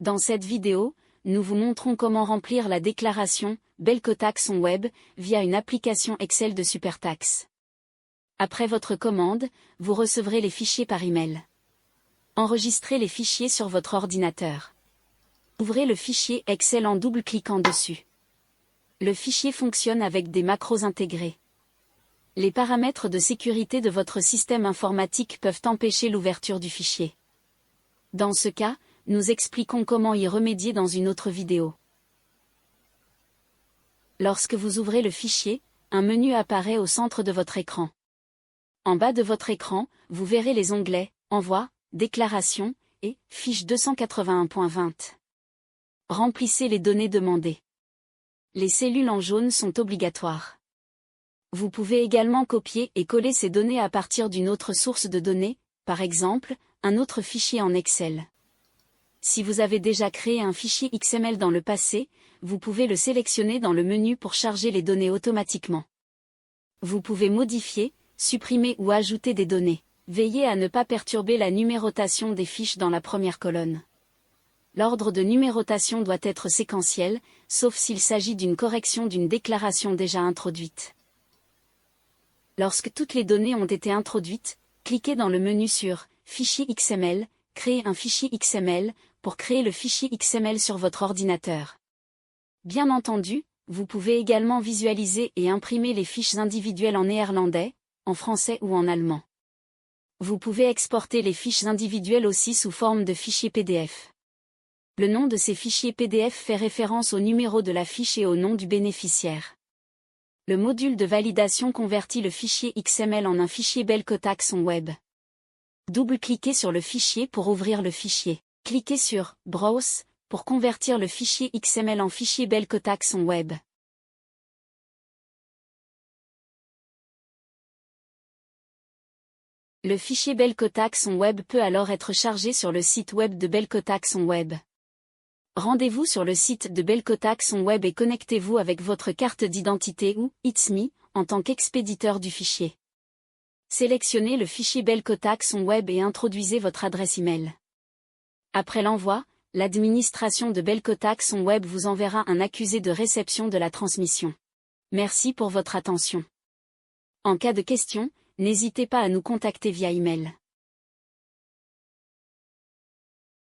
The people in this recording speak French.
Dans cette vidéo, nous vous montrons comment remplir la déclaration Belcotax Web via une application Excel de Supertax. Après votre commande, vous recevrez les fichiers par email. Enregistrez les fichiers sur votre ordinateur. Ouvrez le fichier Excel en double-cliquant dessus. Le fichier fonctionne avec des macros intégrés. Les paramètres de sécurité de votre système informatique peuvent empêcher l'ouverture du fichier. Dans ce cas, nous expliquons comment y remédier dans une autre vidéo. Lorsque vous ouvrez le fichier, un menu apparaît au centre de votre écran. En bas de votre écran, vous verrez les onglets « Envoi »,« Déclaration » et « Fiche 281.20 ». Remplissez les données demandées. Les cellules en jaune sont obligatoires. Vous pouvez également copier et coller ces données à partir d'une autre source de données, par exemple, un autre fichier en Excel. Si vous avez déjà créé un fichier XML dans le passé, vous pouvez le sélectionner dans le menu pour charger les données automatiquement. Vous pouvez modifier, supprimer ou ajouter des données. Veillez à ne pas perturber la numérotation des fiches dans la première colonne. L'ordre de numérotation doit être séquentiel, sauf s'il s'agit d'une correction d'une déclaration déjà introduite. Lorsque toutes les données ont été introduites, cliquez dans le menu sur « Fichier XML », « Créer un fichier XML » pour créer le fichier XML sur votre ordinateur. Bien entendu, vous pouvez également visualiser et imprimer les fiches individuelles en néerlandais, en français ou en allemand. Vous pouvez exporter les fiches individuelles aussi sous forme de fichiers PDF. Le nom de ces fichiers PDF fait référence au numéro de la fiche et au nom du bénéficiaire. Le module de validation convertit le fichier XML en un fichier Belcotax Web. Double-cliquez sur le fichier pour ouvrir le fichier. Cliquez sur « Browse » pour convertir le fichier XML en fichier Belcotax Web. Le fichier Belcotax Web peut alors être chargé sur le site web de Belcotax Web. Rendez-vous sur le site de Belcotax Web et connectez-vous avec votre carte d'identité ou It's Me en tant qu'expéditeur du fichier. Sélectionnez le fichier Belcotax Web et introduisez votre adresse email. Après l'envoi, l'administration de Belcotax Web vous enverra un accusé de réception de la transmission. Merci pour votre attention. En cas de question, n'hésitez pas à nous contacter via email.